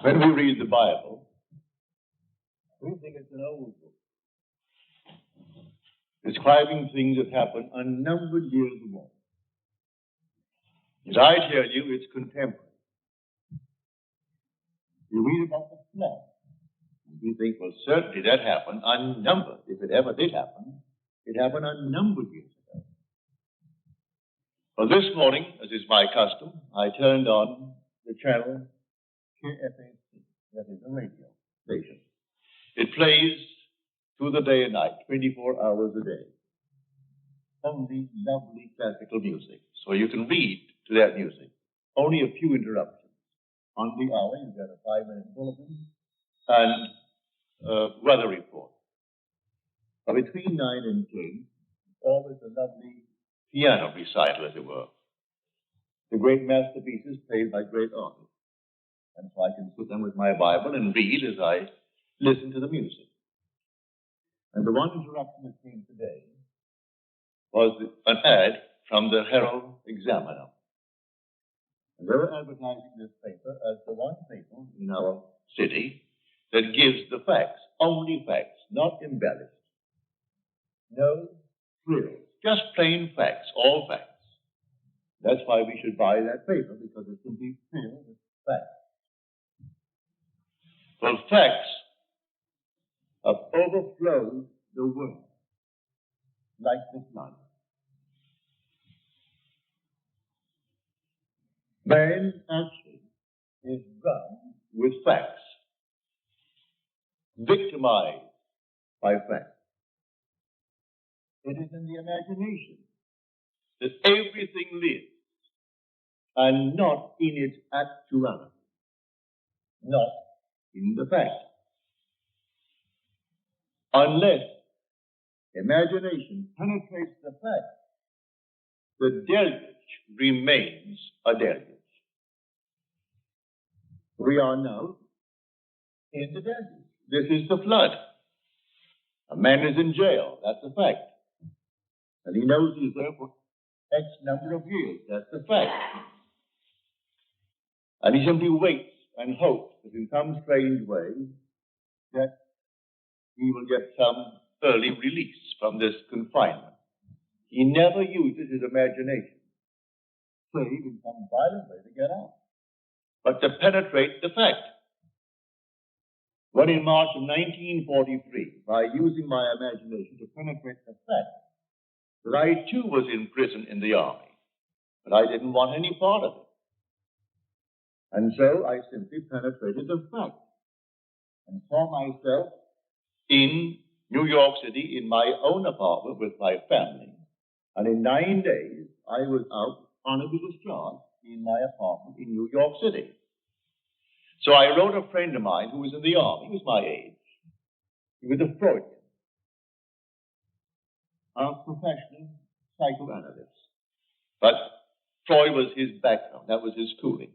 When we read the Bible, we think it's an old book, describing things that happened unnumbered years ago. As I tell you, it's contemporary. You read about the flood, and we think, well, certainly that happened unnumbered. If it ever did happen, it happened unnumbered years ago. Well, this morning, as is my custom, I turned on the channel KFAC, that is a radio station. It plays through the day and night, 24 hours a day. Only lovely classical music. So you can read to that music. Only a few interruptions. On the hour, you've got a 5-minute bulletin and weather report. But between 9 and 10, always a lovely piano recital, as it were. The great masterpieces played by great artists. And so I can sit down with my Bible and read as I listen to the music. And the one interruption that came today was an ad from the Herald Examiner. And they were advertising this paper as the one paper in our city that gives the facts, only facts, not embellished. No frills, just plain facts, all facts. That's why we should buy that paper, because it's simply filled with facts. Well, facts have overflowed the world like the flood. Man actually is drowned with facts, victimized by facts. It is in the imagination that everything lives, and not in its actuality, not in the fact. Unless imagination penetrates the fact, the deluge remains a deluge. We are now in the deluge. This is the flood. A man is in jail. That's a fact. And he knows he's there for X number of years. That's a fact. And he simply waits and hopes that in some strange way that he will get some early release from this confinement. He never uses his imagination, save in some violent way to get out, but to penetrate the fact. When in March of 1943, by using my imagination to penetrate the fact that I too was in prison in the army, but I didn't want any part of it. And so I simply penetrated the fact and saw myself in New York City in my own apartment with my family. And in 9 days, I was out honorably discharged in my apartment in New York City. So I wrote a friend of mine who was in the army. He was my age. He was a Freudian, a professional psychoanalyst. But Freud was his background. That was his schooling.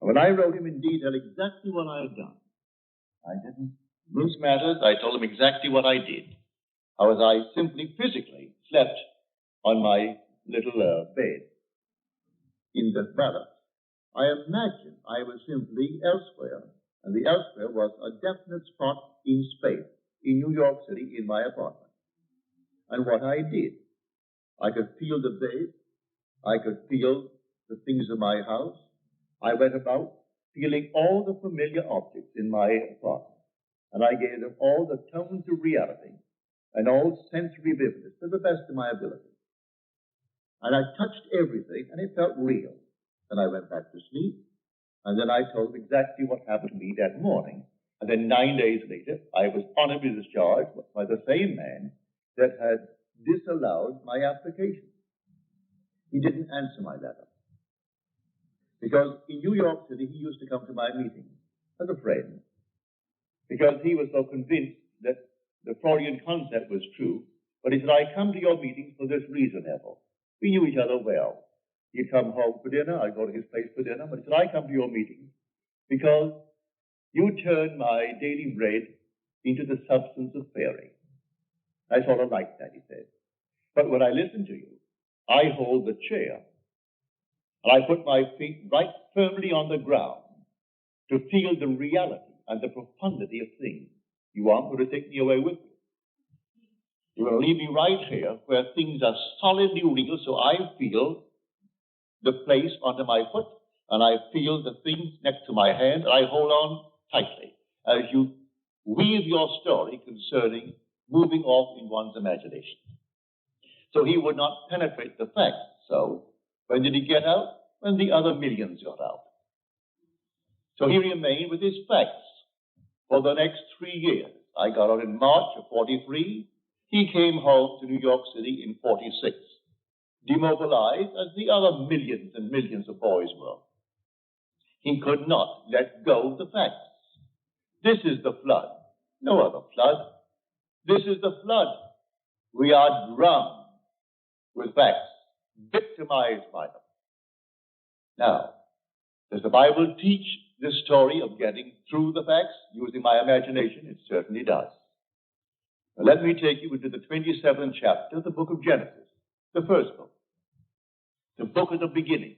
And when I wrote him in detail exactly what I had done, I didn't mince matters. I told him exactly what I did. How as I simply physically slept on my little bed in the barracks. I imagined I was simply elsewhere, and the elsewhere was a definite spot in space, in New York City, in my apartment. And what I did, I could feel the bed, I could feel the things in my house. I went about feeling all the familiar objects in my apartment, and I gave them all the tones of reality and all sensory vividness to the best of my ability. And I touched everything, and it felt real. Then I went back to sleep, and then I told them exactly what happened to me that morning. And then 9 days later, I was honorably discharged by the same man that had disallowed my application. He didn't answer my letter. Because in New York City, he used to come to my meetings as a friend. Because he was so convinced that the Freudian concept was true. But he said, I come to your meetings for this reason, Neville. We knew each other well. He'd come home for dinner, I'd go to his place for dinner, but he said, I come to your meetings because you turn my daily bread into the substance of fairy. I sort of like that, he said. But when I listen to you, I hold the chair And I put my feet right firmly on the ground to feel the reality and the profundity of things. You aren't going to take me away with you. You're going to leave me right here where things are solidly real, so I feel the place under my foot, and I feel the things next to my hand, and I hold on tightly as you weave your story concerning moving off in one's imagination. So he would not penetrate the facts. So when did he get out? When the other millions got out. So he remained with his facts for the next 3 years. I got out in March of 43. He came home to New York City in 46, demobilized as the other millions and millions of boys were. He could not let go of the facts. This is the flood, no other flood. This is the flood. We are drowned with facts, victimized by them. Now, does the Bible teach this story of getting through the facts using my imagination? It certainly does. Now, let me take you into the 27th chapter of the book of Genesis, the first book, the book of the beginning.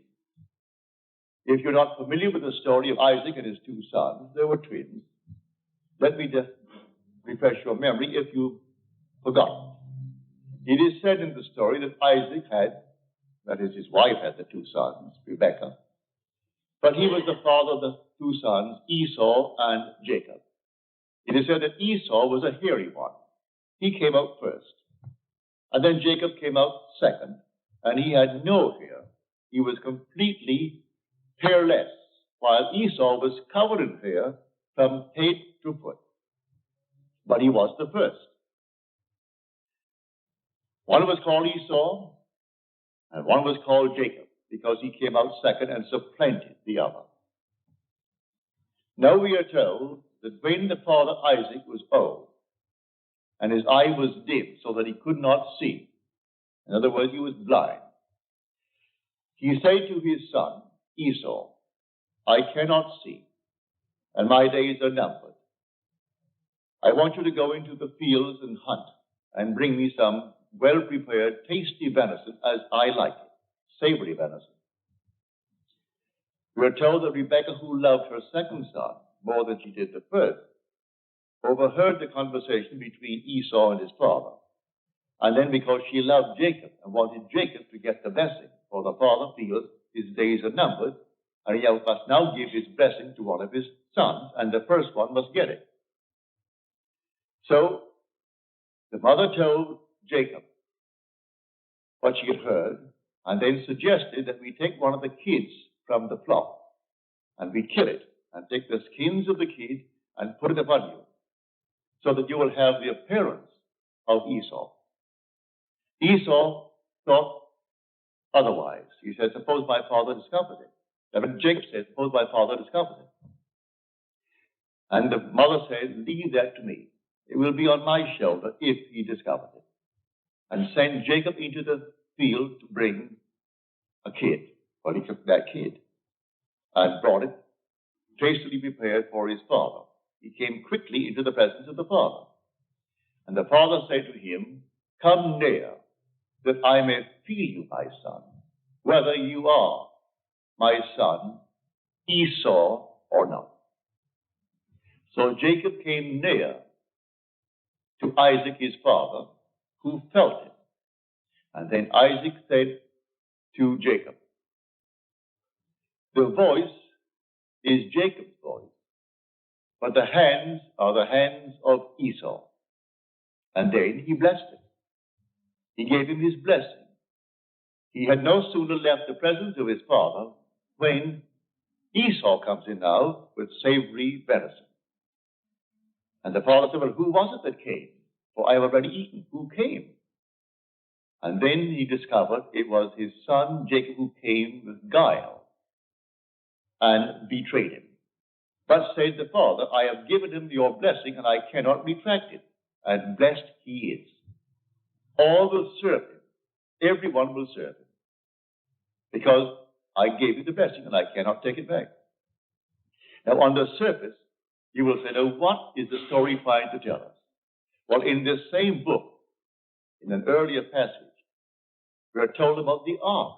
If you're not familiar with the story of Isaac and his 2 sons, they were twins. Let me just refresh your memory if you've forgotten. It is said in the story that Isaac had, that is, his wife had the 2 sons, Rebekah, but he was the father of the 2 sons, Esau and Jacob. It is said that Esau was a hairy one. He came out first. And then Jacob came out second, and he had no hair. He was completely hairless, while Esau was covered in hair from head to foot. But he was the first. One was called Esau, and one was called Jacob, because he came out second and supplanted the other. Now we are told that when the father Isaac was old, and his eye was dim so that he could not see, in other words, he was blind, he said to his son Esau, I cannot see, and my days are numbered. I want you to go into the fields and hunt, and bring me some well-prepared, tasty venison as I like it, savory venison. We are told that Rebekah, who loved her second son more than she did the first, overheard the conversation between Esau and his father. And then because she loved Jacob and wanted Jacob to get the blessing, for the father feels his days are numbered, and he must now give his blessing to one of his sons, and the first one must get it. So the mother told Jacob what she had heard, and then suggested that we take one of the kids from the flock, and we kill it, and take the skins of the kid and put it upon you, so that you will have the appearance of Esau. Esau thought otherwise. He said, suppose my father discovers it. And Jacob said, suppose my father discovers it. And the mother said, leave that to me. It will be on my shoulder if he discovers it. And send Jacob into the field to bring a kid. Well, he took that kid and brought it tastily prepared for his father. He came quickly into the presence of the father. And the father said to him, come near, that I may feel you, my son, whether you are my son Esau or not. So Jacob came near to Isaac his father, who felt it. And then Isaac said to Jacob, the voice is Jacob's voice, but the hands are the hands of Esau. And then he blessed him. He gave him his blessing. He had no sooner left the presence of his father when Esau comes in now with savory venison. And the father said, well, who was it that came? For I have already eaten. Who came? And then he discovered it was his son Jacob who came with guile and betrayed him. But said the father, I have given him your blessing and I cannot retract it. And blessed he is. All will serve him. Everyone will serve him. Because I gave you the blessing and I cannot take it back. Now on the surface, you will say, now what is the story trying to tell us? Well, in this same book, in an earlier passage, we are told about the ark.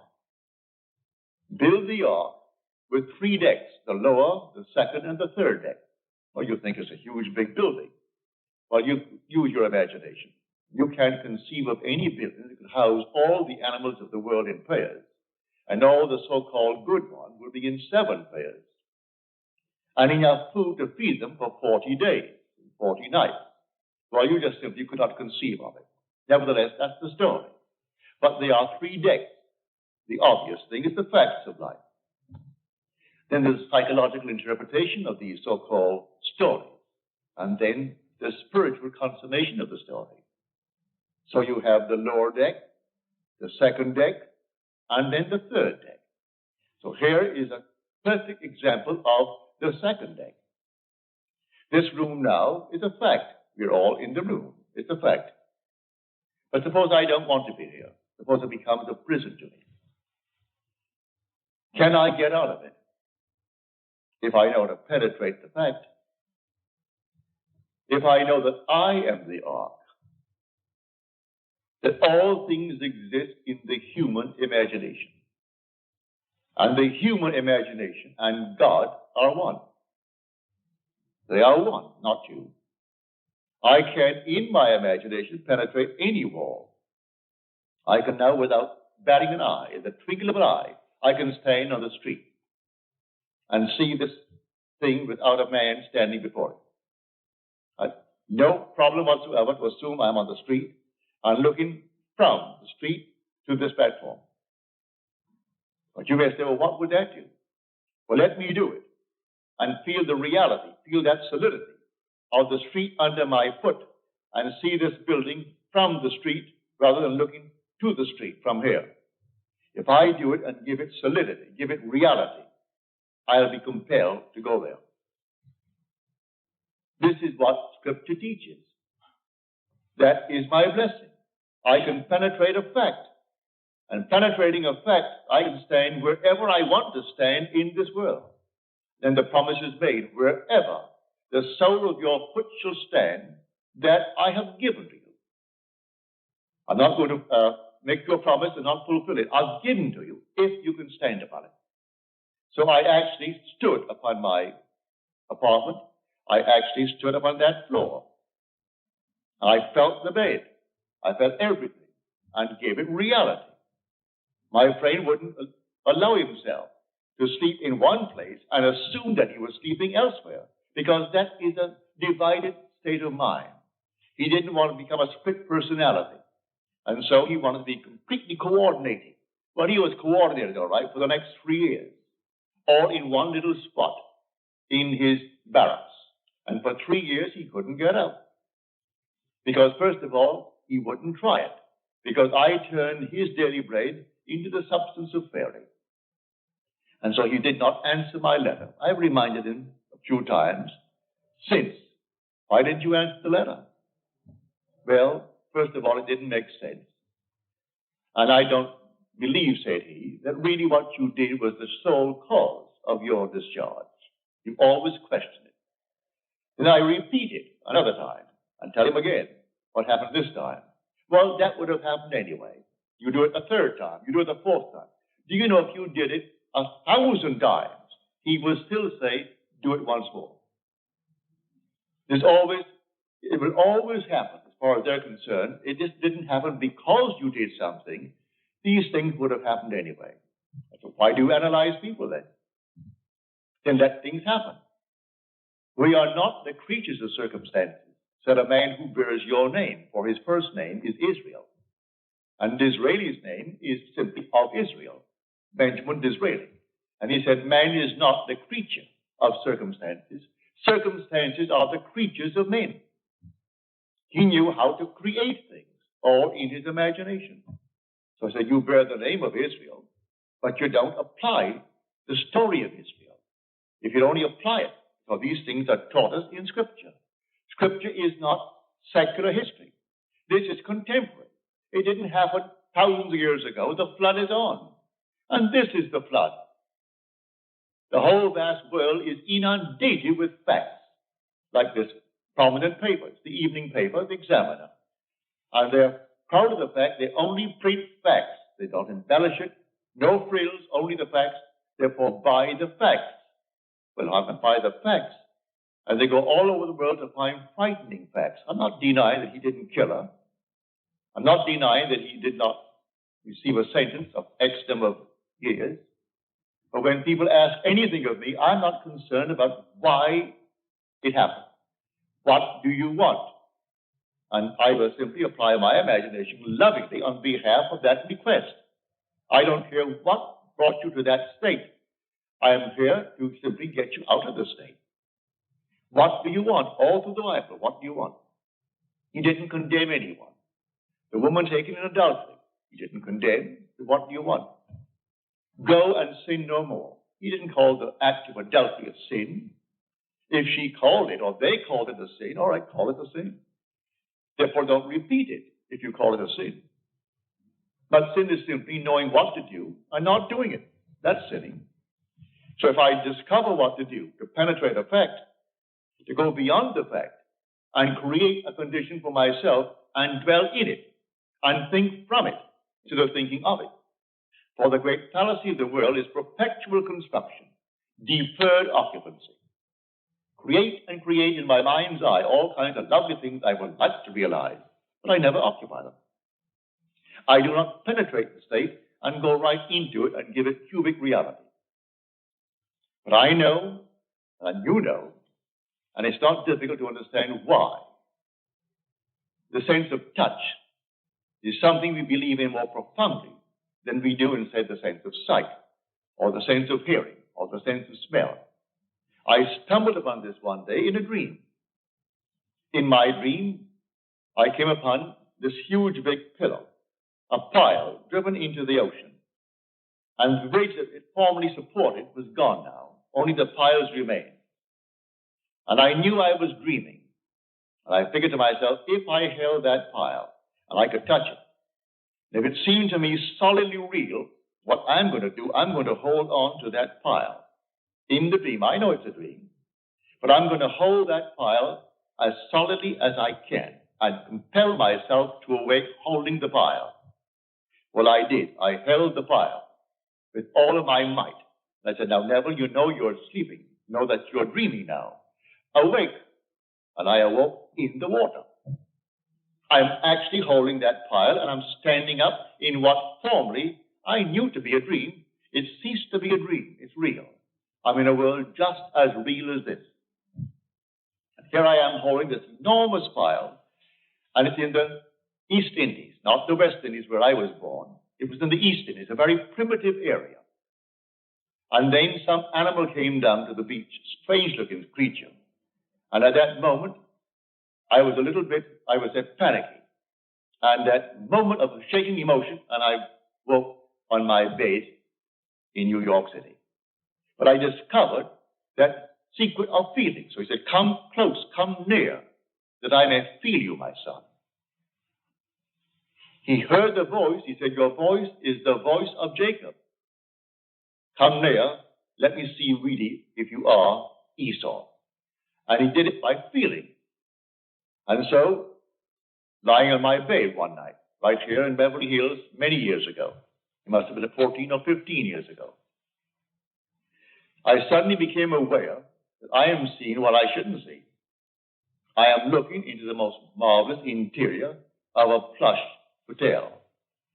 build the ark with 3 decks, the lower, the second, and the third deck. Well, you think it's a huge, big building. Well, you use your imagination. You can't conceive of any building that could house all the animals of the world in pairs, and all the so-called good ones will be in 7 pairs, and enough food to feed them for 40 days, 40 nights. Well, you just simply could not conceive of it. Nevertheless, that's the story. But there are 3 decks. The obvious thing is the facts of life. Then there's psychological interpretation of these so-called stories, and then the spiritual consummation of the story. So you have the lower deck, the second deck, and then the third deck. So here is a perfect example of the second deck. This room now is a fact. We're all in the room. It's a fact. But suppose I don't want to be here. Suppose it becomes a prison to me. Can I get out of it? If I know to penetrate the fact. If I know that I am the ark. That all things exist in the human imagination. And the human imagination and God are one. They are one, not two. I can, in my imagination, penetrate any wall. I can now, without batting an eye, in the twinkle of an eye, I can stand on the street and see this thing without a man standing before it. No problem whatsoever to assume I'm on the street and looking from the street to this platform. But you may say, well, what would that do? Well, let me do it and feel the reality, feel that solidity of the street under my foot and see this building from the street rather than looking to the street from here. If I do it and give it solidity, give it reality, I'll be compelled to go there. This is what Scripture teaches. That is my blessing. I can penetrate a fact. And penetrating a fact, I can stand wherever I want to stand in this world. Then the promise is made, wherever the sole of your foot shall stand, that I have given to you. I'm not going to make you a promise and not fulfill it. I've given to you if you can stand upon it. So I actually stood upon my apartment. I actually stood upon that floor. I felt the bed. I felt everything and gave it reality. My brain wouldn't allow himself to sleep in one place and assume that he was sleeping elsewhere, because that is a divided state of mind. He didn't want to become a split personality, and so he wanted to be completely coordinated. Well, he was coordinated, all right, for the next 3 years, all in one little spot in his barracks. And for 3 years, he couldn't get out. Because, first of all, he wouldn't try it. Because I turned his daily bread into the substance of fairy. And so he did not answer my letter. I reminded him a few times since. Why didn't you answer the letter? Well, first of all, it didn't make sense. And I don't believe, said he, that really what you did was the sole cause of your discharge. You always question it. Then I repeat it another time and tell him again what happened this time. Well, that would have happened anyway. You do it a third time. You do it a fourth time. Do you know if you did it 1,000 times, he will still say, do it once more. It will always happen as far as they're concerned. It just didn't happen because you did something. These things would have happened anyway. So why do you analyze people then? Then let things happen. We are not the creatures of circumstances, said a man who bears your name, for his first name is Israel. And Disraeli's name is simply of Israel, Benjamin Disraeli. And he said, man is not the creature of circumstances. Circumstances are the creatures of men. He knew how to create things, all in his imagination. So I said, you bear the name of Israel, but you don't apply the story of Israel. If you only apply it, for these things are taught us in Scripture. Scripture is not secular history. This is contemporary. It didn't happen thousands of years ago. The flood is on. And this is the flood. The whole vast world is inundated with facts, like this prominent paper, the evening paper, the Examiner. And they're proud of the fact they only print facts. They don't embellish it. No frills, only the facts. Therefore, buy the facts. Well, I can buy the facts. And they go all over the world to find frightening facts. I'm not denying that he didn't kill her. I'm not denying that he did not receive a sentence of X number of years. But when people ask anything of me, I'm not concerned about why it happened. What do you want? And I will simply apply my imagination lovingly on behalf of that request. I don't care what brought you to that state. I am here to simply get you out of the state. What do you want? All through the Bible, what do you want? He didn't condemn anyone. The woman taken in adultery, he didn't condemn. What do you want? Go and sin no more. He didn't call the act of adultery a sin. If she called it, or they called it a sin, all right, call it a sin. Therefore, don't repeat it if you call it a sin. But sin is simply knowing what to do and not doing it. That's sinning. So if I discover what to do, to penetrate a fact, to go beyond the fact, and create a condition for myself and dwell in it, and think from it, instead of thinking of it. For the great fallacy of the world is perpetual construction, deferred occupancy. Create and create in my mind's eye all kinds of lovely things I would like to realize, but I never occupy them. I do not penetrate the state and go right into it and give it cubic reality. But I know, and you know, and it's not difficult to understand why. The sense of touch is something we believe in more profoundly than we do in, say, the sense of sight, or the sense of hearing, or the sense of smell. I stumbled upon this one day in a dream. In my dream, I came upon this huge big pillow, a pile driven into the ocean. And the weight that it formerly supported was gone now. Only the piles remained. And I knew I was dreaming. And I figured to myself, if I held that pile and I could touch it, and if it seemed to me solidly real, what I'm going to do, I'm going to hold on to that pile. In the dream, I know it's a dream, but I'm going to hold that pile as solidly as I can and compel myself to awake holding the pile. Well, I did. I held the pile with all of my might. I said, now, Neville, you know you're sleeping. You know that you're dreaming now. Awake. And I awoke in the water. I'm actually holding that pile, and I'm standing up in what formerly I knew to be a dream. It ceased to be a dream. It's real. I'm in a world just as real as this. And here I am holding this enormous pile, and it's in the East Indies, not the West Indies where I was born. It was in the East Indies, a very primitive area. And then some animal came down to the beach, strange-looking creature. And at that moment, I was panicky. And that moment of shaking emotion, and I woke on my bed in New York City. But I discovered that secret of feeling. So he said, come close, come near, that I may feel you, my son. He heard the voice. He said, your voice is the voice of Jacob. Come near, let me see really if you are Esau. And he did it by feeling. And so, lying on my bed one night, right here in Beverly Hills, many years ago, it must have been 14 or 15 years ago, I suddenly became aware that I am seeing what I shouldn't see. I am looking into the most marvelous interior of a plush hotel.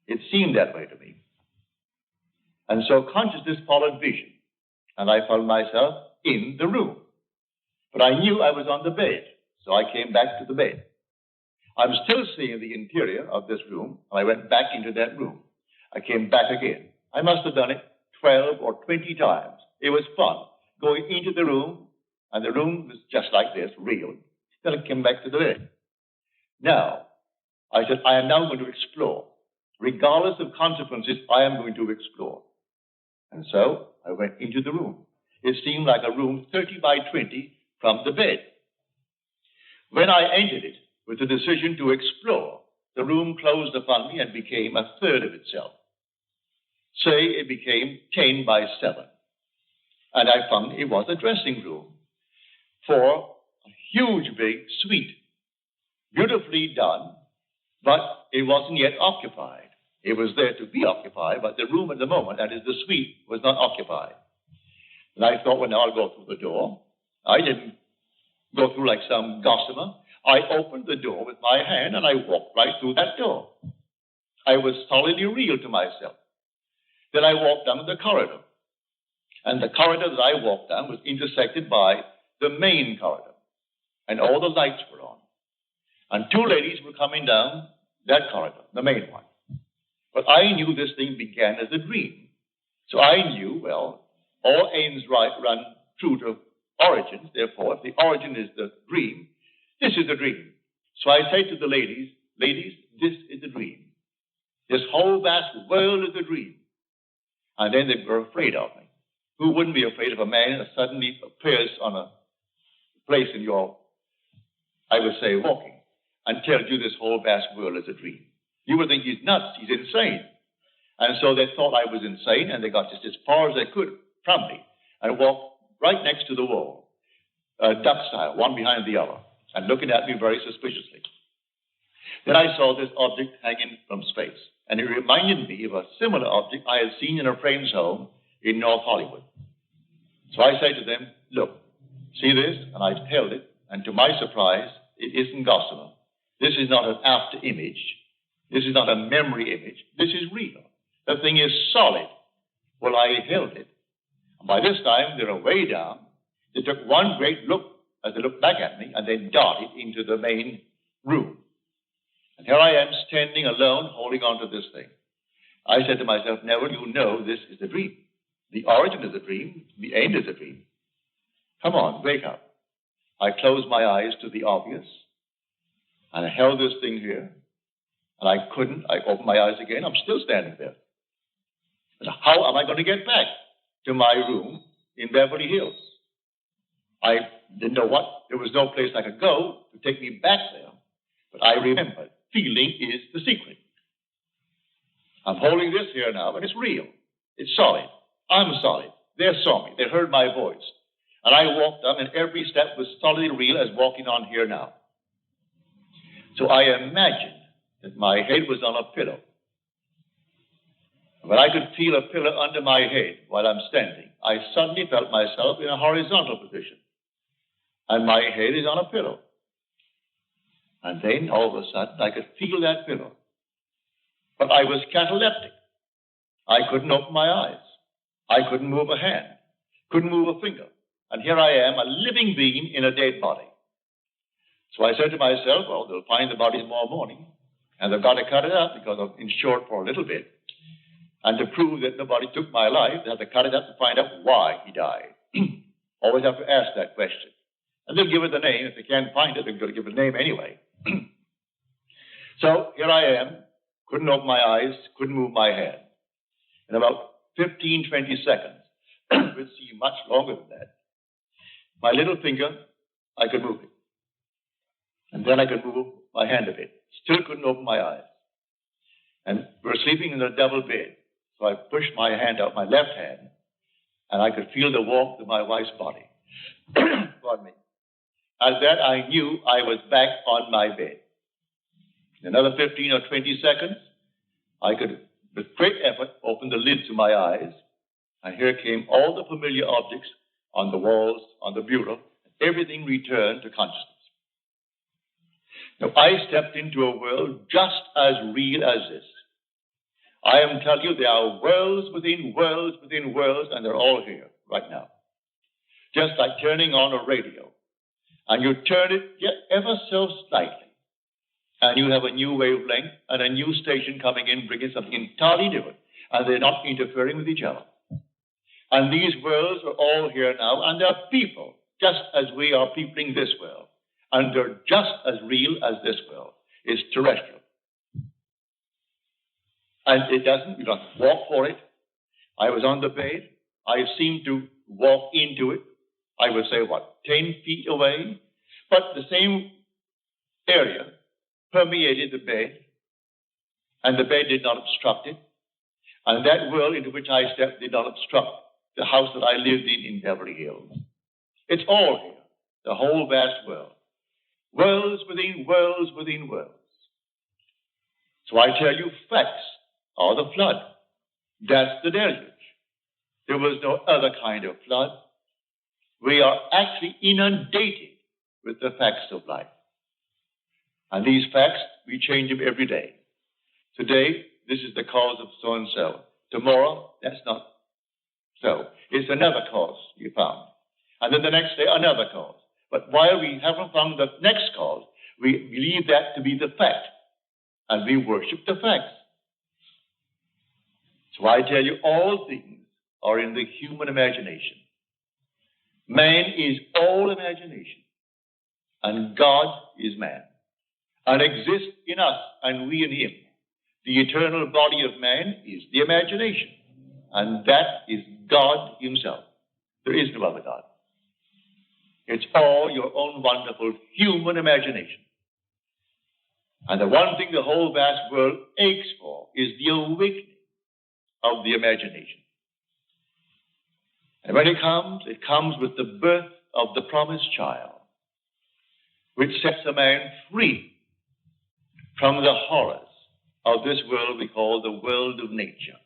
It seemed that way to me. And so consciousness followed vision, and I found myself in the room. But I knew I was on the bed, so I came back to the bed. I'm still seeing the interior of this room, and I went back into that room. I came back again. I must have done it 12 or 20 times. It was fun, going into the room, and the room was just like this, real. Then I came back to the bed. Now, I said, I am now going to explore. Regardless of consequences, I am going to explore. And so I went into the room. It seemed like a room 30 by 20 from the bed. When I entered it with the decision to explore, the room closed upon me and became a third of itself. Say it became 10 by 7. And I found it was a dressing room for a huge big suite, beautifully done, but it wasn't yet occupied. It was there to be occupied, but the room at the moment, that is the suite, was not occupied. And I thought, well, now I'll go through the door. I didn't go through like some gossamer. I opened the door with my hand and I walked right through that door. I was solidly real to myself. Then I walked down the corridor. And the corridor that I walked down was intersected by the main corridor. And all the lights were on. And two ladies were coming down that corridor, the main one. But I knew this thing began as a dream. So I knew, well, all ends run true to origins. Therefore, if the origin is the dream, this is the dream. So I say to the ladies, ladies, this is the dream. This whole vast world is a dream. And then they were afraid of me. Who wouldn't be afraid of a man who suddenly appears on a place in your, I would say, walking, and tells you this whole vast world is a dream? You would think he's nuts, he's insane. And so they thought I was insane, and they got just as far as they could from me, and walked right next to the wall, duck style, one behind the other, and looking at me very suspiciously. Then I saw this object hanging from space, and it reminded me of a similar object I had seen in a friend's home in North Hollywood. So I said to them, look, see this? And I held it, and to my surprise, it isn't gossamer. This is not an after image. This is not a memory image. This is real. The thing is solid. Well, I held it. And by this time, they were way down. They took one great look as they looked back at me, and then darted into the main room. And here I am standing alone, holding on to this thing. I said to myself, Neville, you know this is a dream. The origin is a dream. The end is a dream. Come on, wake up. I closed my eyes to the obvious, and I held this thing here, and I couldn't. I opened my eyes again. I'm still standing there. So how am I going to get back to my room in Beverly Hills? I didn't know what. There was no place I could go to take me back there. But I remembered, feeling is the secret. I'm holding this here now, and it's real. It's solid. I'm solid. They saw me. They heard my voice. And I walked up, and every step was solidly real as walking on here now. So I imagined that my head was on a pillow. When I could feel a pillow under my head while I'm standing, I suddenly felt myself in a horizontal position. And my head is on a pillow. And then, all of a sudden, I could feel that pillow. But I was cataleptic. I couldn't open my eyes. I couldn't move a hand. Couldn't move a finger. And here I am, a living being in a dead body. So I said to myself, well, they'll find the body tomorrow morning. And they've got to cut it up because I'm insured for a little bit. And to prove that nobody took my life, they have to cut it up to find out why he died. Always have to ask that question. And they'll give it the name. If they can't find it, they're going to give it a name anyway. So here I am, couldn't open my eyes, couldn't move my hand. In about 15, 20 seconds, it would seem much longer than that, my little finger, I could move it. And then I could move my hand a bit. Still couldn't open my eyes. And we were sleeping in a double bed. So I pushed my hand out, my left hand, and I could feel the warmth of my wife's body. Pardon me. At that, I knew I was back on my bed. In another 15 or 20 seconds, I could, with great effort, open the lids to my eyes, and here came all the familiar objects on the walls, on the bureau. Everything returned to consciousness. Now, I stepped into a world just as real as this. I am telling you, there are worlds within worlds within worlds, and they're all here right now. Just like turning on a radio. And you turn it ever so slightly, and you have a new wavelength and a new station coming in, bringing something entirely different, and they're not interfering with each other. And these worlds are all here now, and they're people, just as we are peopling this world. And they're just as real as this world. It's terrestrial. And it doesn't, you don't walk for it. I was on the bed. I seemed to walk into it. I would say, 10 feet away? But the same area permeated the bed, and the bed did not obstruct it. And that world into which I stepped did not obstruct the house that I lived in Beverly Hills. It's all here, the whole vast world. Worlds within worlds within worlds. So I tell you, facts or the flood. That's the deluge. There was no other kind of flood. We are actually inundated with the facts of life. And these facts, we change them every day. Today, this is the cause of so-and-so. Tomorrow, that's not so. It's another cause you found. And then the next day, another cause. But while we haven't found the next cause, we believe that to be the fact. And we worship the facts. So I tell you, all things are in the human imagination. Man is all imagination. And God is man. And exists in us and we in him. The eternal body of man is the imagination. And that is God himself. There is no other God. It's all your own wonderful human imagination. And the one thing the whole vast world aches for is the awakening of the imagination. And when it comes with the birth of the promised child, which sets a man free from the horrors of this world we call the world of nature.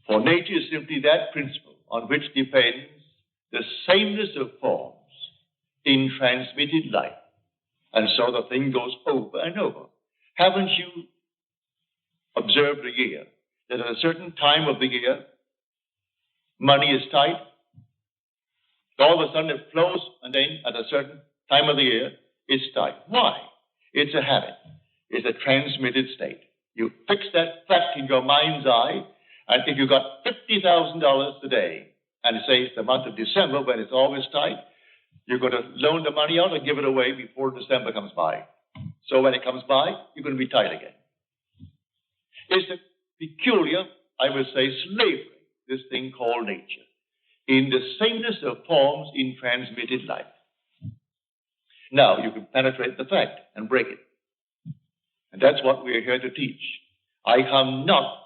For nature is simply that principle on which depends the sameness of forms in transmitted life. And so the thing goes over and over. Haven't you observed a year that at a certain time of the year, money is tight? All of a sudden it flows, and then at a certain time of the year, it's tight. Why? It's a habit. It's a transmitted state. You fix that fact in your mind's eye, and if you got $50,000 today, and say it's the month of December when it's always tight, you're going to loan the money out or give it away before December comes by. So when it comes by, you're going to be tight again. It's a peculiar, I would say, slavery, this thing called nature, in the sameness of forms in transmitted life. Now, you can penetrate the fact and break it. And that's what we're here to teach. I come not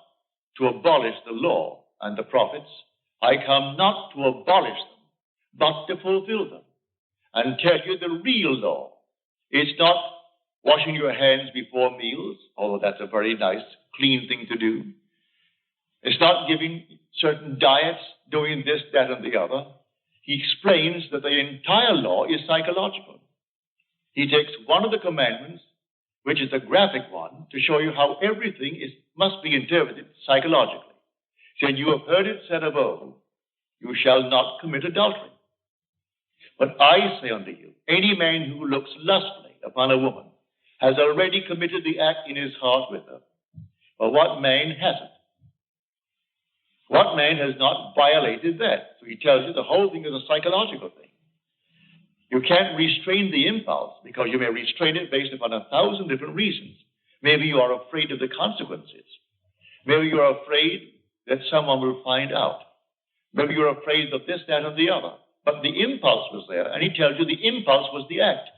to abolish the law and the prophets. I come not to abolish them, but to fulfill them. And tell you the real law. It's not washing your hands before meals, although that's a very nice, clean thing to do. It's not giving certain diets, doing this, that, and the other. He explains that the entire law is psychological. He takes one of the commandments, which is a graphic one, to show you how everything must be interpreted psychologically. He said, you have heard it said of old, you shall not commit adultery. But I say unto you, any man who looks lustfully upon a woman has already committed the act in his heart with her. But what man hasn't? What man has not violated that? So he tells you the whole thing is a psychological thing. You can't restrain the impulse because you may restrain it based upon 1,000 different reasons. Maybe you are afraid of the consequences. Maybe you are afraid that someone will find out. Maybe you're afraid of this, that, and the other. But the impulse was there, and he tells you the impulse was the act.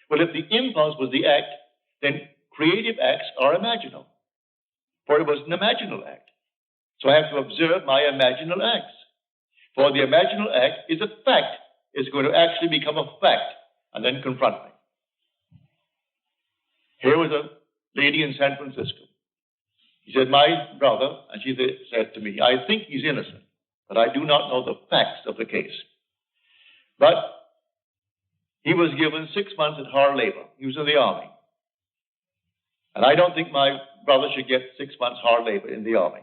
Well, if the impulse was the act, then creative acts are imaginal. For it was an imaginal act. So I have to observe my imaginal acts. For the imaginal act is a fact. It's going to actually become a fact and then confront me. Here was a lady in San Francisco. He said, my brother, and she said to me, I think he's innocent, but I do not know the facts of the case. But he was given 6 months at hard labor. He was in the army. And I don't think my brother should get 6 months hard labor in the army.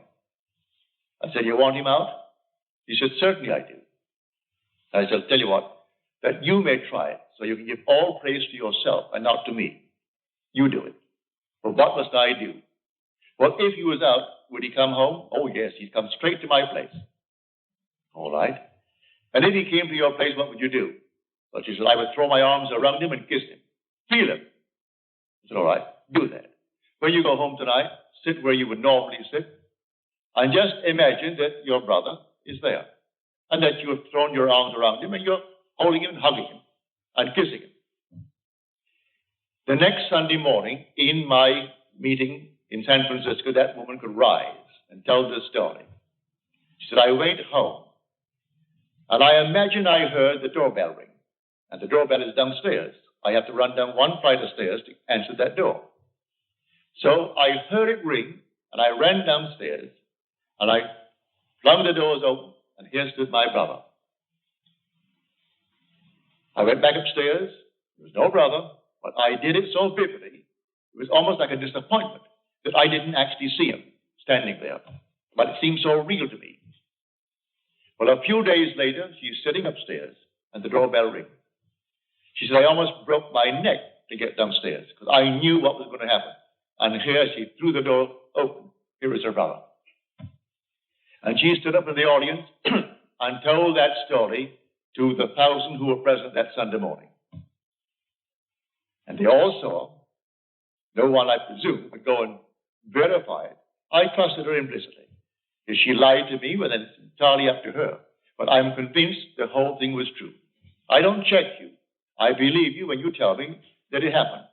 I said, you want him out? He said, certainly I do. I said, tell you what, that you may try it, so you can give all praise to yourself and not to me. You do it. But what must I do? Well, if he was out, would he come home? Oh, yes, he'd come straight to my place. All right. And if he came to your place, what would you do? Well, she said, I would throw my arms around him and kiss him. Feel him. I said, all right, do that. When you go home tonight, sit where you would normally sit, and just imagine that your brother is there, and that you have thrown your arms around him, and you're holding him, hugging him, and kissing him. The next Sunday morning, in my meeting in San Francisco, that woman could rise and tell this story. She said, I went home, and I imagine I heard the doorbell ring, and the doorbell is downstairs. I have to run down one flight of stairs to answer that door. So I heard it ring, and I ran downstairs, and I flung the doors open, and here stood my brother. I went back upstairs. There was no brother, but I did it so vividly, it was almost like a disappointment that I didn't actually see him standing there. But it seemed so real to me. Well, a few days later, she's sitting upstairs, and the doorbell rings. She said, I almost broke my neck to get downstairs, because I knew what was going to happen. And here she threw the door open. Here is her brother. And she stood up in the audience and told that story to the 1,000 who were present that Sunday morning. And they all saw, no one, I presume, would go and verify it. I trusted her implicitly. If she lied to me, well, then it's entirely up to her. But I'm convinced the whole thing was true. I don't check you. I believe you when you tell me that it happened.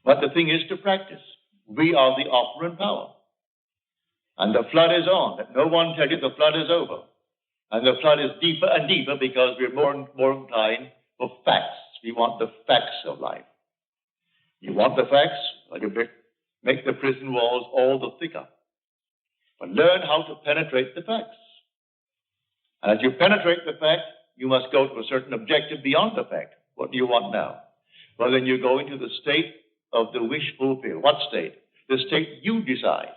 But the thing is to practice. We are the operant power. And the flood is on. Let no one tell you the flood is over. And the flood is deeper and deeper because we're more and more inclined for facts. We want the facts of life. You want the facts? Well, you make the prison walls all the thicker. But learn how to penetrate the facts. And as you penetrate the fact, you must go to a certain objective beyond the fact. What do you want now? Well, then you go into the state of the wish fulfilled. What state? The state you decide.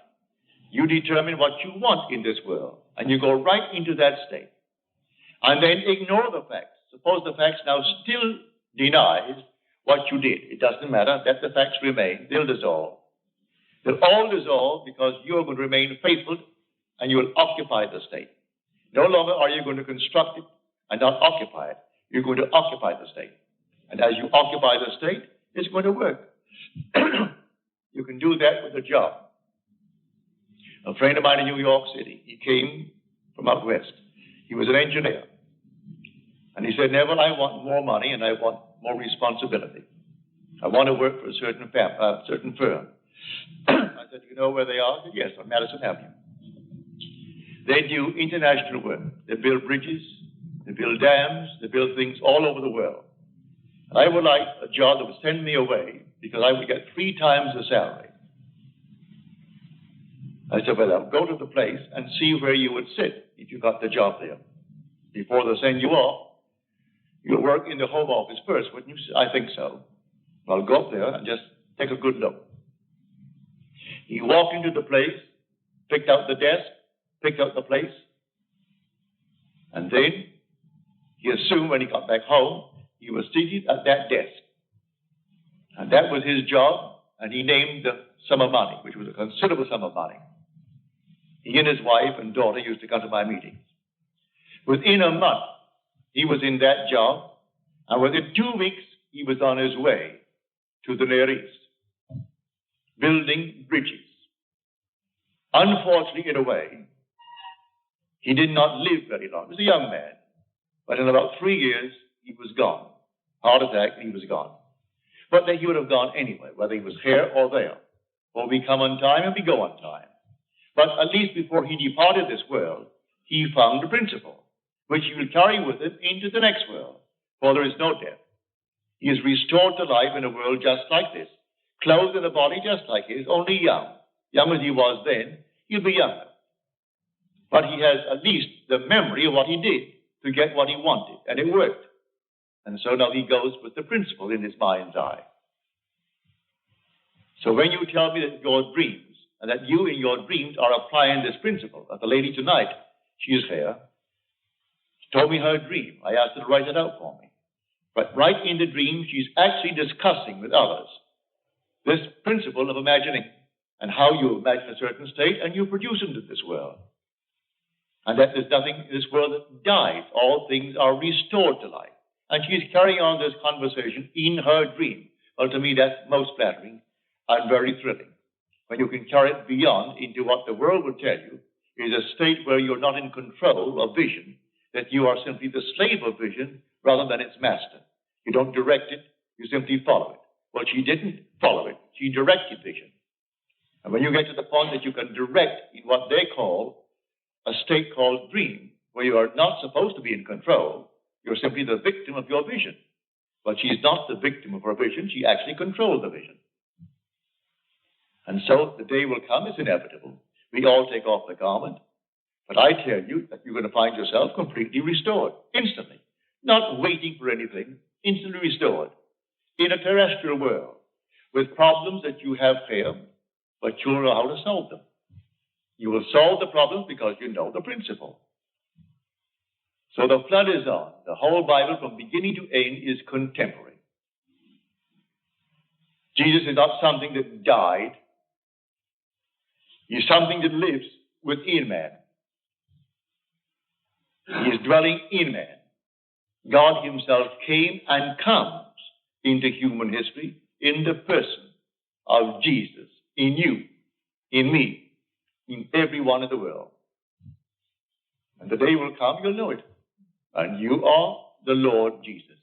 You determine what you want in this world, and you go right into that state. And then ignore the facts. Suppose the facts now still denies what you did. It doesn't matter. Let the facts remain. They'll dissolve. They'll all dissolve because you're going to remain faithful and you will occupy the state. No longer are you going to construct it and not occupy it. You're going to occupy the state. And as you occupy the state, it's going to work. You can do that with a job. A friend of mine in New York City, he came from out west. He was an engineer. And he said, Neville, I want more money and I want more responsibility. I want to work for a certain firm. I said, do you know where they are? He said, yes, on Madison Avenue. They do international work. They build bridges, they build dams, they build things all over the world. And I would like a job that would send me away because I would get 3 times the salary. I said, well, I'll go to the place and see where you would sit if you got the job there. Before they send you off, you'll work in the home office first, wouldn't you? I think so. I'll go up there and just take a good look. He walked into the place, picked out the desk, picked out the place, and then he assumed when he got back home, he was seated at that desk. And that was his job, and he named the sum of money, which was a considerable sum of money. He and his wife and daughter used to come to my meetings. Within a month, he was in that job, and within 2 weeks, he was on his way to the Near East, building bridges. Unfortunately, in a way, he did not live very long. He was a young man, but in about 3 years, he was gone. Heart attack, and he was gone. But then he would have gone anyway, whether he was here or there. For we come on time and we go on time. But at least before he departed this world, he found a principle, which he will carry with him into the next world, for there is no death. He is restored to life in a world just like this, clothed in a body just like his, only young. Young as he was then, he'll be younger. But he has at least the memory of what he did to get what he wanted, and it worked. And so now he goes with the principle in his mind's eye. So when you tell me that your dreams, and that you in your dreams are applying this principle, like the lady tonight, she is here, she told me her dream. I asked her to write it out for me. But right in the dream, she's actually discussing with others this principle of imagining and how you imagine a certain state and you produce into this world. And that there's nothing in this world that dies. All things are restored to life. And she's carrying on this conversation in her dream. Well, to me, that's most flattering and very thrilling. When you can carry it beyond into what the world will tell you is a state where you're not in control of vision, that you are simply the slave of vision rather than its master. You don't direct it, you simply follow it. Well, she didn't follow it. She directed vision. And when you get to the point that you can direct in what they call a state called dream, where you are not supposed to be in control, you're simply the victim of your vision. But she's not the victim of her vision. She actually controls the vision. And so the day will come, it's inevitable. We all take off the garment. But I tell you that you're going to find yourself completely restored, instantly. Not waiting for anything, instantly restored. In a terrestrial world, with problems that you have here, but you'll know how to solve them. You will solve the problems because you know the principle. So the flood is on. The whole Bible from beginning to end is contemporary. Jesus is not something that died. He is something that lives within man. He is dwelling in man. God himself came and comes into human history in the person of Jesus, in you, in me, in everyone in the world. And the day will come, you'll know it. And you are the Lord Jesus.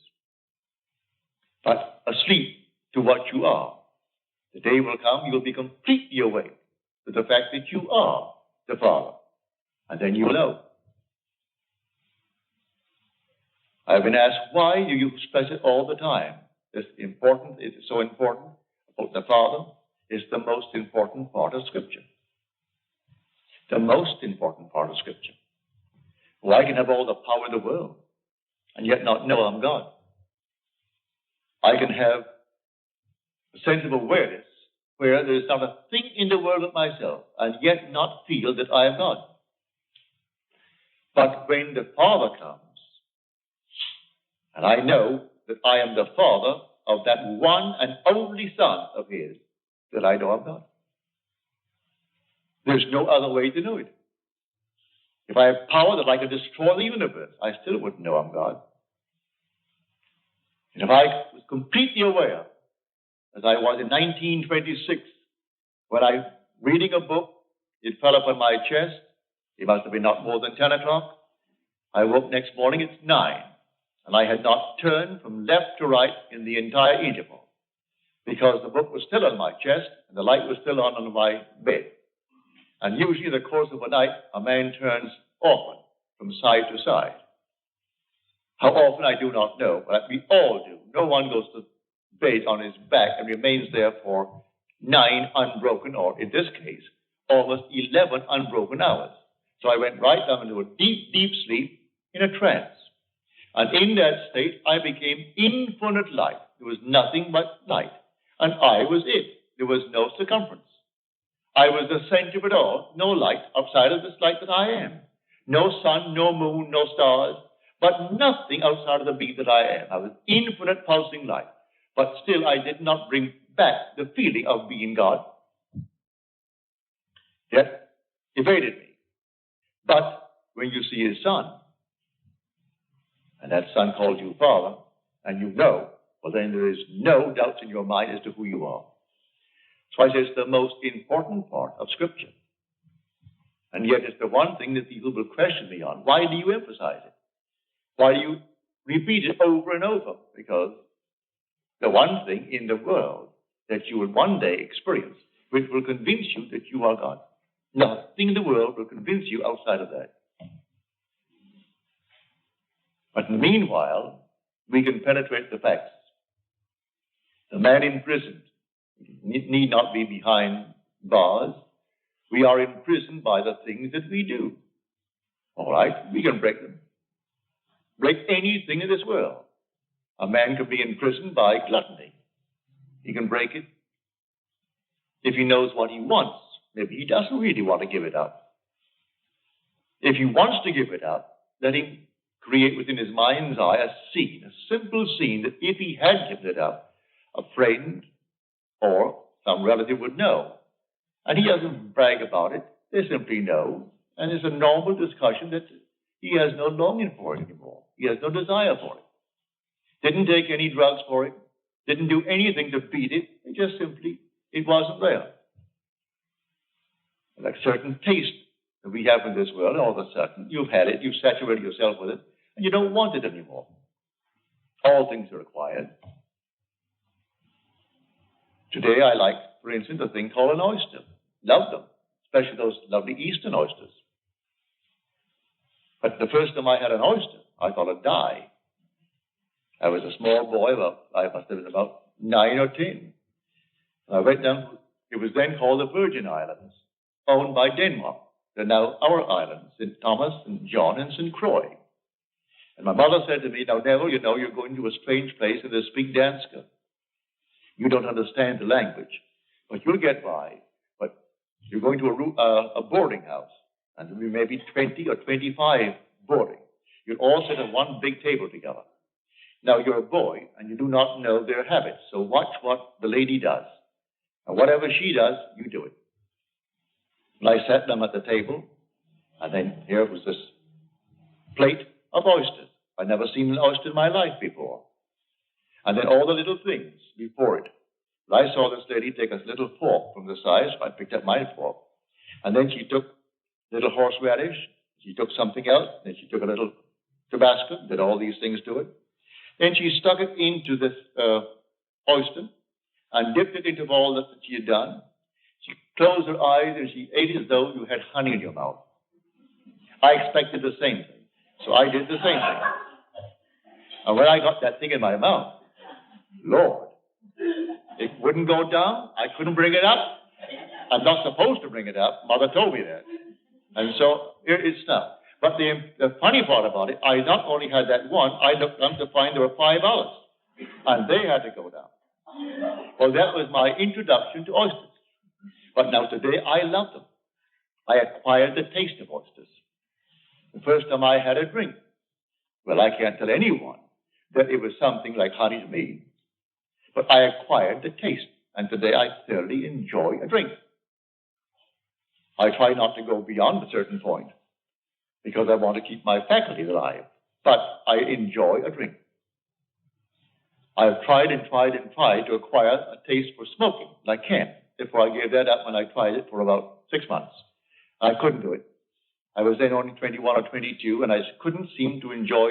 But asleep to what you are. The day will come, you'll be completely awake to the fact that you are the Father. And then you'll know. I've been asked, why do you express it all the time? It's important, it is so important. The Father is the most important part of Scripture. The most important part of Scripture. Well, I can have all the power in the world and yet not know I'm God. I can have a sense of awareness where there is not a thing in the world but myself and yet not feel that I am God. But when the Father comes, and I know that I am the Father of that one and only Son of His, that I know I'm God. There's no other way to know it. If I have power that I can destroy the universe, I still wouldn't know I'm God. And if I was completely aware, as I was in 1926, when I, reading a book, it fell upon my chest. It must have been not more than 10 o'clock. I woke next morning, it's 9. And I had not turned from left to right in the entire interval, because the book was still on my chest and the light was still on my bed. And usually in the course of a night, a man turns often from side to side. How often I do not know, but we all do. No one goes to bed on his back and remains there for 9 unbroken, or in this case, almost 11 unbroken hours. So I went right down into a deep, deep sleep in a trance. And in that state, I became infinite light. There was nothing but light. And I was it. There was no circumference. I was the center of it all. No light outside of this light that I am. No sun, no moon, no stars, but nothing outside of the being that I am. I was infinite pulsing light. But still, I did not bring back the feeling of being God. That evaded me. But when you see His Son, and that Son calls you Father, and you know, well, then there is no doubt in your mind as to who you are. So I say it's the most important part of Scripture. And yet it's the one thing that people will question me on. Why do you emphasize it? Why do you repeat it over and over? Because the one thing in the world that you will one day experience, which will convince you that you are God. Nothing in the world will convince you outside of that. But meanwhile, we can penetrate the facts. The man imprisoned need not be behind bars. We are imprisoned by the things that we do. All right, we can break them. Break anything in this world. A man can be imprisoned by gluttony. He can break it if he knows what he wants. Maybe he doesn't really want to give it up. If he wants to give it up, let him create within his mind's eye a scene, a simple scene that if he had given it up, a friend or some relative would know. And he doesn't brag about it. They simply know. And it's a normal discussion that he has no longing for it anymore. He has no desire for it. Didn't take any drugs for it. Didn't do anything to beat it. It just simply, it wasn't there. Like certain taste that we have in this world, all of a sudden, you've had it, you've saturated yourself with it, and you don't want it anymore. All things are acquired. Today I like, for instance, a thing called an oyster. Love them, especially those lovely Eastern oysters. But the first time I had an oyster, I thought I'd die. I was a small boy, I must have been about 9 or 10. I went down It was then called the Virgin Islands, owned by Denmark. They're now our islands, St. Thomas and John and St. Croix. And my mother said to me, now, Neville, you know, you're going to a strange place and they speak Danska. You don't understand the language, but you'll get by. But you're going to a boarding house, and there'll be maybe 20 or 25 boarding. You'll all sit at one big table together. Now, you're a boy, and you do not know their habits, so watch what the lady does. And whatever she does, you do it. And I sat down at the table, and then here was this plate of oysters. I'd never seen an oyster in my life before. And then all the little things before it. And I saw this lady take a little fork from the side, so I picked up my fork. And then she took little horseradish, she took something else, then she took a little Tabasco, did all these things to it. Then she stuck it into this oyster and dipped it into all that she had done. She closed her eyes and she ate it as though you had honey in your mouth. I expected the same thing, so I did the same thing. And when I got that thing in my mouth, Lord, it wouldn't go down. I couldn't bring it up. I'm not supposed to bring it up. Mother told me that. And so here it's now. But the funny part about it, I not only had that one, I looked down to find there were 5 others. And they had to go down. Well, that was my introduction to oysters. But now today, I love them. I acquired the taste of oysters. The first time I had a drink, well, I can't tell anyone that it was something like honey to me. But I acquired the taste. And today, I thoroughly enjoy a drink. I try not to go beyond a certain point, because I want to keep my faculties alive. But I enjoy a drink. I've tried and tried and tried to acquire a taste for smoking, and I can't. Therefore, I gave that up when I tried it for about 6 months. I couldn't do it. I was then only 21 or 22, and I couldn't seem to enjoy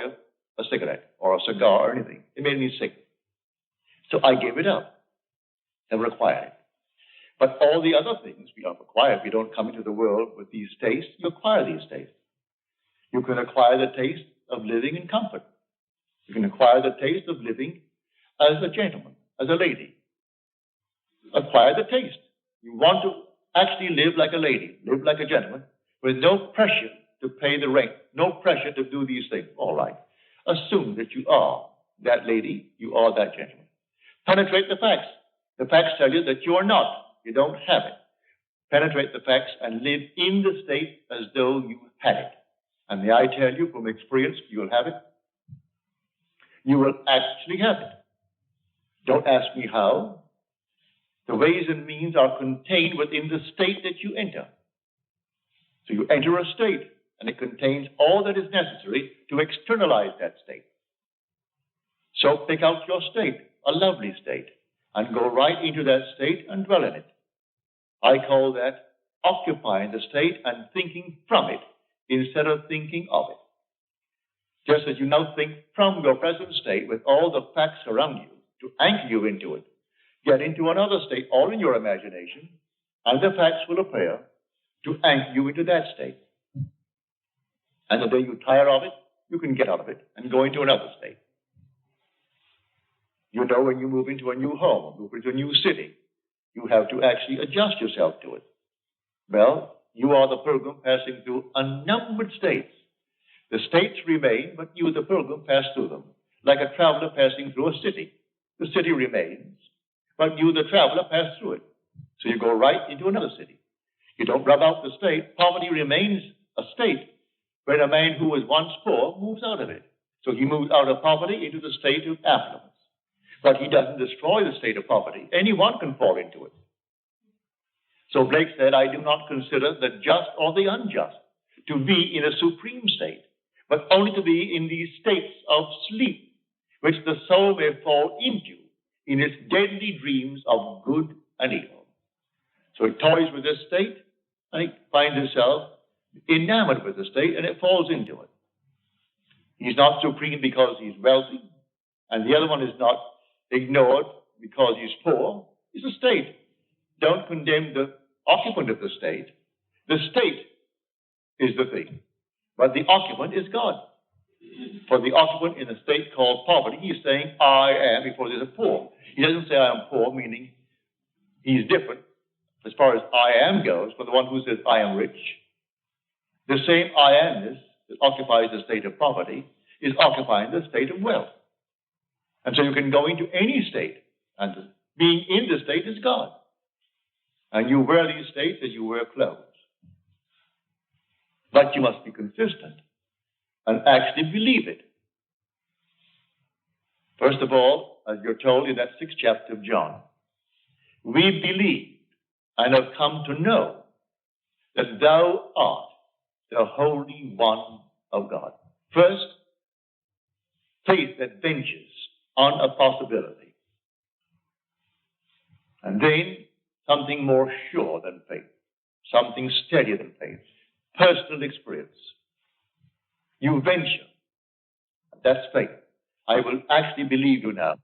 a cigarette or a cigar or anything. It made me sick. So I gave it up. Never acquired it. But all the other things we have acquired, we don't come into the world with these tastes, you acquire these tastes. You can acquire the taste of living in comfort. You can acquire the taste of living as a gentleman, as a lady. Acquire the taste. You want to actually live like a lady, live like a gentleman, with no pressure to pay the rent, no pressure to do these things. All right. Assume that you are that lady, you are that gentleman. Penetrate the facts. The facts tell you that you are not. You don't have it. Penetrate the facts and live in the state as though you had it. And may I tell you from experience, you'll have it. You will actually have it. Don't ask me how. The ways and means are contained within the state that you enter. So you enter a state, and it contains all that is necessary to externalize that state. So pick out your state, a lovely state, and go right into that state and dwell in it. I call that occupying the state and thinking from it instead of thinking of it. Just as you now think from your present state with all the facts around you to anchor you into it, get into another state, all in your imagination, and the facts will appear to anchor you into that state. And the day you tire of it, you can get out of it and go into another state. You know, when you move into a new home, move into a new city, you have to actually adjust yourself to it. Well, you are the pilgrim passing through unnumbered states. The states remain, but you, the pilgrim, pass through them, like a traveler passing through a city. The city remains, but you, the traveler, pass through it. So you go right into another city. You don't rub out the state. Poverty remains a state when a man who was once poor moves out of it. So he moves out of poverty into the state of affluence. But he doesn't destroy the state of poverty. Anyone can fall into it. So Blake said, I do not consider the just or the unjust to be in a supreme state, but only to be in these states of sleep, which the soul may fall into in its deadly dreams of good and evil. So it toys with this state, and it finds itself enamored with the state, and it falls into it. He's not supreme because he's wealthy, and the other one is not ignored because he's poor. It's a state. Don't condemn the occupant of the state. The state is the thing, but the occupant is God. For the occupant in a state called poverty, he's saying, I am, before there's a poor. He doesn't say I am poor, meaning he's different as far as I am goes, for the one who says I am rich, the same I amness that occupies the state of poverty is occupying the state of wealth. And so you can go into any state, and being in the state is God. And you wear these states as you wear clothes. But you must be consistent and actually believe it. First of all, as you're told in that 6th chapter of John, we believe and have come to know that thou art the Holy One of God. First, faith that ventures on a possibility. And then something more sure than faith, something steadier than faith, personal experience. You venture. That's faith. I will actually believe you now.